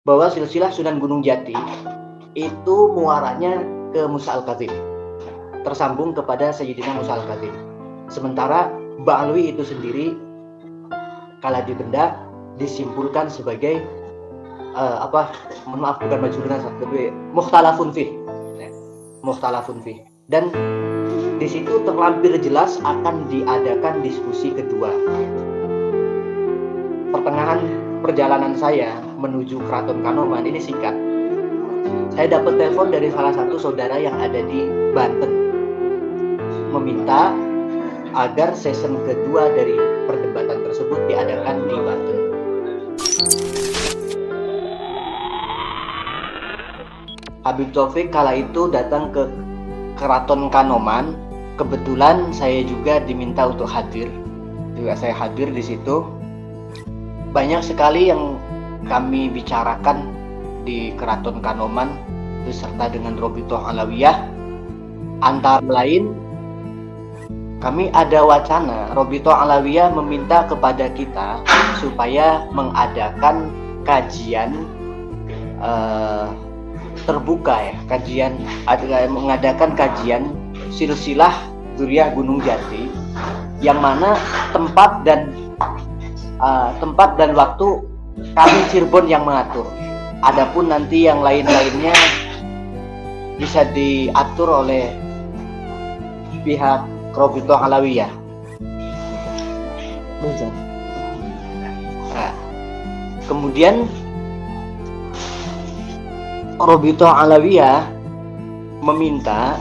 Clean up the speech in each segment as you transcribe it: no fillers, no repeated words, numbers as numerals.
bahwa silsilah Sunan Gunung Jati itu muaranya ke Musa Al-Kadzim, tersambung kepada Sayyidina Musa Al-Kadzim. Sementara Ba'alwi itu sendiri kala di benda disimpulkan sebagai bukan majhulun nasab, tapi mukhtalafun fih. Dan di situ terlampir jelas akan diadakan diskusi kedua. Pertengahan perjalanan saya menuju Keraton Kanoman ini singkat. Saya dapat telepon dari salah satu saudara yang ada di Banten, meminta agar season kedua dari perdebatan tersebut diadakan di Banten. Habib Taufik kala itu datang ke Keraton Kanoman. Kebetulan saya juga diminta untuk hadir. Juga saya hadir di situ. Banyak sekali yang kami bicarakan di Keraton Kanoman beserta dengan Robitoh Alawiyah. Antara lain, kami ada wacana Robitoh Alawiyah meminta kepada kita supaya mengadakan kajian terbuka ya, mengadakan kajian silsilah Dzurriyyah Gunung Jati, yang mana tempat dan waktu kami Cirebon yang mengatur. Adapun nanti yang lain-lainnya bisa diatur oleh pihak Robitoh Alawiyah. Nah, kemudian Robitoh Alawiyah meminta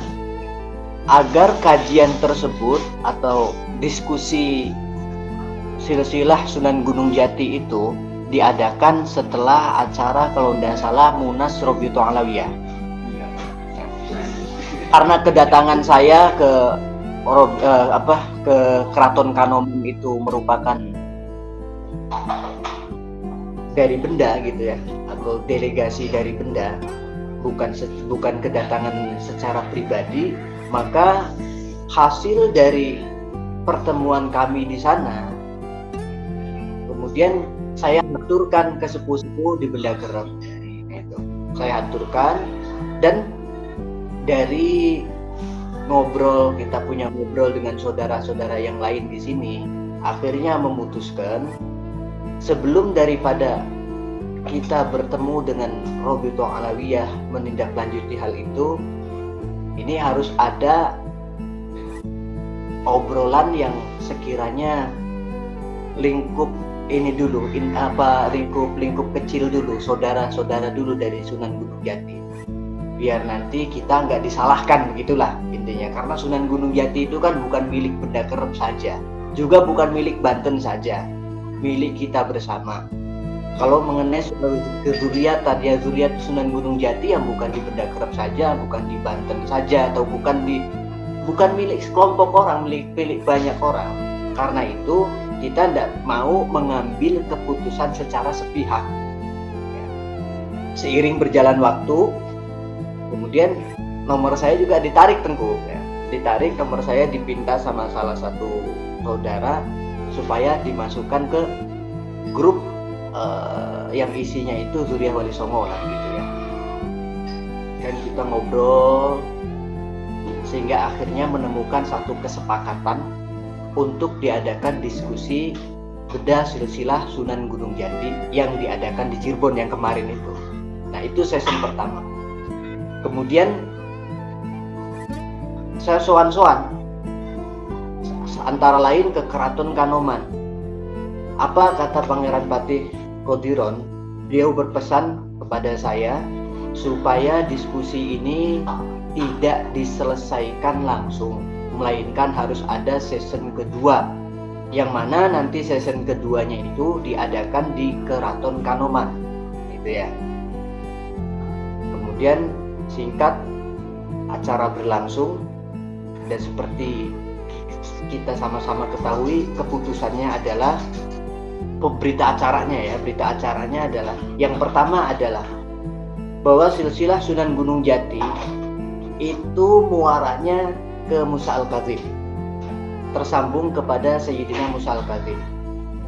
agar kajian tersebut atau diskusi silsilah Sunan Gunung Jati itu diadakan setelah acara, kalau tidak salah, Munas Robitoh Alawiyah. Karena kedatangan saya ke Keraton Kanoman itu merupakan dari benda gitu ya, atau delegasi dari benda, bukan kedatangan secara pribadi, maka hasil dari pertemuan kami di sana kemudian saya aturkan ke sepuh-sepuh di Benda Kerep. Saya aturkan, dan dari kita punya ngobrol dengan saudara-saudara yang lain di sini, akhirnya memutuskan sebelum daripada kita bertemu dengan Robitoh Alawiyah menindaklanjuti hal itu, ini harus ada obrolan yang sekiranya lingkup ini dulu, lingkup kecil dulu, saudara-saudara dulu dari Sunan Gunung Jati, biar nanti kita nggak disalahkan, begitulah intinya. Karena Sunan Gunung Jati itu kan bukan milik Benda Kerep saja, juga bukan milik Banten saja, milik kita bersama. Kalau mengenai kezuriatan, ya zuriat Sunan Gunung Jati yang bukan di Benda Kerep saja, bukan di Banten saja, atau bukan milik sekelompok orang, milik banyak orang. Karena itu kita tidak mau mengambil keputusan secara sepihak. Seiring berjalan waktu, kemudian nomor saya juga ditarik, Tengku. Ditarik, nomor saya dipinta sama salah satu saudara supaya dimasukkan ke grup yang isinya itu Dzurriyyah Wali Songo lah gitu ya. Dan kita ngobrol sehingga akhirnya menemukan satu kesepakatan untuk diadakan diskusi bedah silsilah Sunan Gunung Jati yang diadakan di Cirebon yang kemarin itu. Nah, itu sesi pertama. Kemudian saya sowan-sowan antara lain ke Keraton Kanoman. Apa kata Pangeran Patih Kodiron? Beliau berpesan kepada saya supaya diskusi ini tidak diselesaikan langsung, melainkan harus ada season kedua, yang mana nanti season keduanya itu diadakan di Keraton Kanoman, gitu ya. Kemudian singkat acara berlangsung, dan seperti kita sama-sama ketahui, keputusannya adalah berita acaranya adalah yang pertama adalah bahwa silsilah Sunan Gunung Jati itu muaranya ke Musa Al-Kadzim, tersambung kepada Sayyidina Musa Al-Kadzim.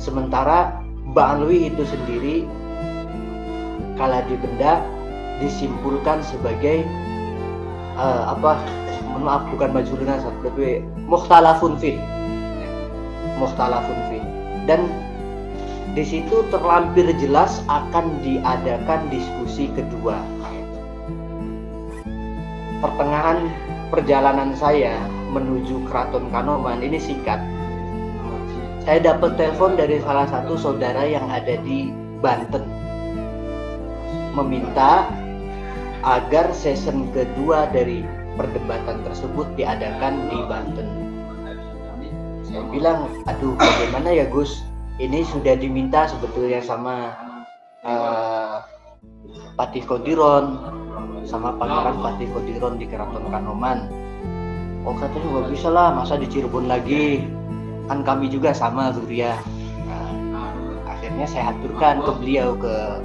Sementara Ba'alwi itu sendiri kala dibenda disimpulkan sebagai maaf bukan majhulun nasab, tapi mukhtalafun fi. Dan di situ terlampir jelas akan diadakan diskusi kedua. Pertengahan perjalanan saya menuju Keraton Kanoman ini singkat. Saya dapat telepon dari salah satu saudara yang ada di Banten, meminta agar season kedua dari perdebatan tersebut diadakan di Banten. Saya bilang, aduh bagaimana ya Gus, ini sudah diminta sebetulnya sama Patih Kodiron, sama Pangeran Patih Kodiron di Keraton Kanoman. Oh katanya nggak bisa lah, masa di Cirebon lagi, kan kami juga sama Zuriah. Akhirnya saya aturkan ke beliau, ke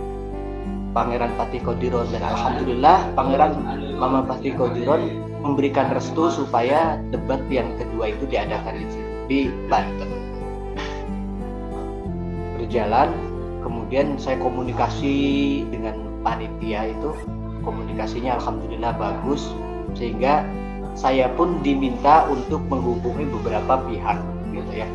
Pangeran Patih Kodiron, dan alhamdulillah Pangeran Mama Patih Kodiron memberikan restu supaya debat yang kedua itu diadakan di Banten. Berjalan, kemudian saya komunikasi dengan panitia itu, komunikasinya alhamdulillah bagus, sehingga saya pun diminta untuk menghubungi beberapa pihak gitu ya,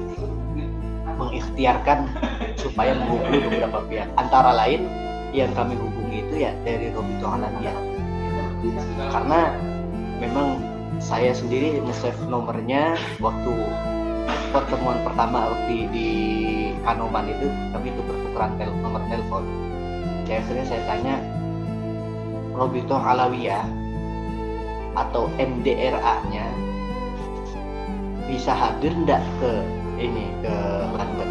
mengikhtiarkan supaya menghubungi beberapa pihak. Antara lain yang kami hubungi itu ya dari Robito Alawiyah, karena memang saya sendiri nge-save nomornya waktu pertemuan pertama di Kanoman itu, kami itu pertukaran nomor telepon. Akhirnya saya tanya, Robito Alawiyah atau MDRA-nya bisa hadir enggak ke Banten?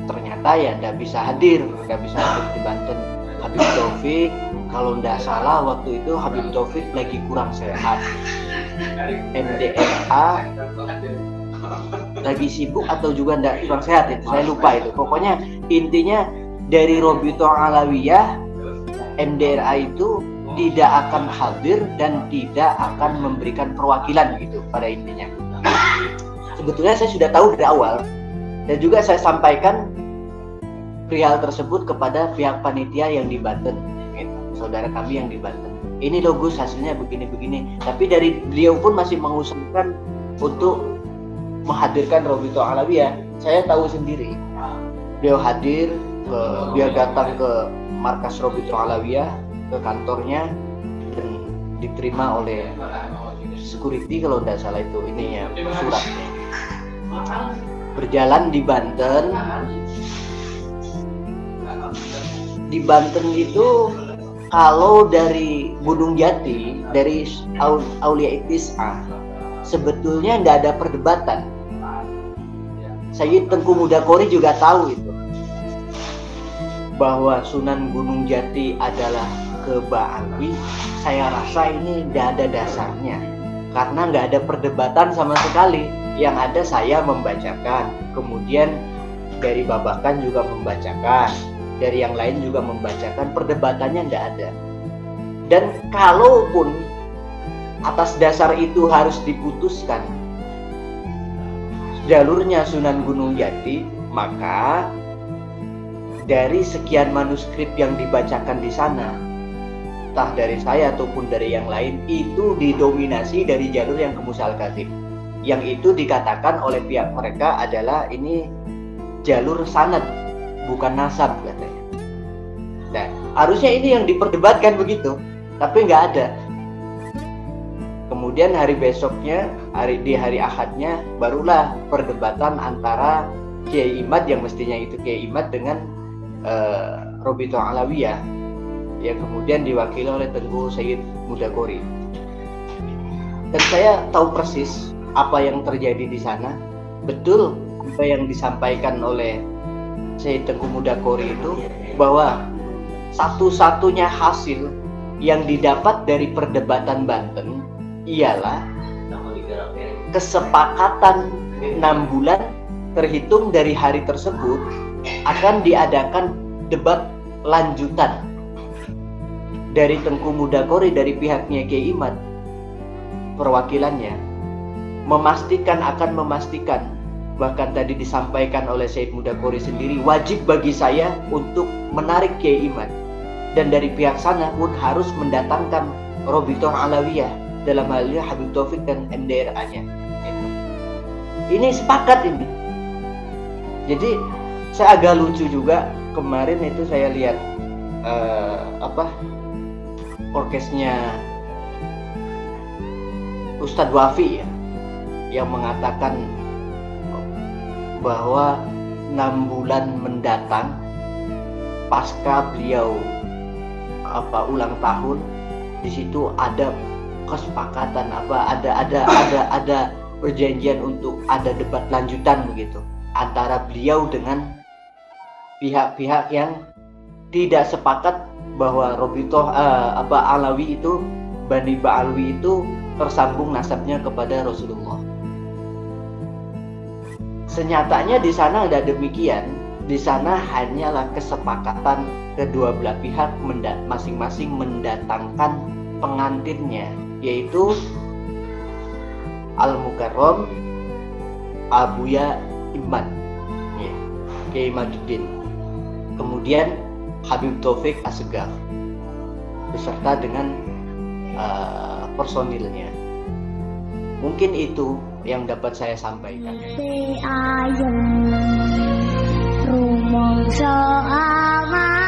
Ternyata ya enggak bisa hadir di Banten. Habib Taufik, kalau enggak salah waktu itu Habib Taufik lagi kurang sehat. MDRA lagi sibuk atau juga enggak kurang sehat, itu saya lupa itu. Pokoknya intinya dari Robito Alawiyah, MDRA itu tidak akan hadir dan tidak akan memberikan perwakilan gitu pada intinya. Sebetulnya saya sudah tahu dari awal, dan juga saya sampaikan perihal tersebut kepada pihak panitia yang di Banten, gitu, saudara kami yang di Banten. Ini loh Gus, hasilnya begini-begini. Tapi dari beliau pun masih mengusulkan untuk menghadirkan Robito Alawiyah. Saya tahu sendiri, beliau hadir, dia datang ke markas Robito Alawiyah, ke kantornya, dan diterima oleh security kalau tidak salah itu ininya suratnya. Berjalan di Banten. Di Banten itu kalau dari Gunung Jati, dari Aulia Ittis'ah, sebetulnya tidak ada perdebatan. Sayyid Tengku Mudakori juga tahu itu, bahwa Sunan Gunung Jati adalah ke Ba'alwi. Saya rasa ini tidak ada dasarnya, karena nggak ada perdebatan sama sekali. Yang ada saya membacakan, kemudian dari Babakan juga membacakan, dari yang lain juga membacakan, perdebatannya tidak ada. Dan kalaupun atas dasar itu harus diputuskan jalurnya Sunan Gunung Jati, maka dari sekian manuskrip yang dibacakan di sana, entah dari saya ataupun dari yang lain, itu didominasi dari jalur yang ke Musa Al-Kadzim. Yang itu dikatakan oleh pihak mereka adalah ini jalur sanad, bukan nasab katanya. Nah, harusnya ini yang diperdebatkan begitu, tapi nggak ada. Kemudian hari besoknya, di hari Ahadnya, barulah perdebatan antara Kiai Imad, yang mestinya itu Kiai Imad, dengan Robito Alawiyah, yang kemudian diwakili oleh Tengku Sayyid Mudakori. Dan saya tahu persis apa yang terjadi di sana. Betul apa yang disampaikan oleh Sayyid Tengku Mudakori itu, bahwa satu-satunya hasil yang didapat dari perdebatan Banten ialah kesepakatan 6 bulan terhitung dari hari tersebut akan diadakan debat lanjutan. Dari Tengku Mudakori, dari pihaknya Kiai Imad, perwakilannya akan memastikan, bahkan tadi disampaikan oleh Sayyid Mudakori sendiri, wajib bagi saya untuk menarik Kiai Imad dan dari pihak sana pun harus mendatangkan Robitoh Alawiyah, dalam hal ini Habib Taufik dan MDRA-nya. Ini sepakat ini. Jadi saya agak lucu juga, kemarin itu saya lihat orkesnya Ustadz Wafi ya, yang mengatakan bahwa 6 bulan mendatang pasca beliau ulang tahun, di situ ada kesepakatan ada perjanjian untuk ada debat lanjutan begitu antara beliau dengan pihak-pihak yang tidak sepakat bahwa Robitoh Alawi itu, Bani Ba'alwi itu tersambung nasabnya kepada Rasulullah. Senyatanya di sana ada demikian. Di sana hanyalah kesepakatan kedua belah pihak masing-masing mendatangkan pengantinnya, yaitu Al-Mukarram Abuya Iman, ya, Kiai Majuddin, kemudian Habib Taufik Assegaf beserta dengan personilnya. Mungkin itu yang dapat saya sampaikan. Rumongso aman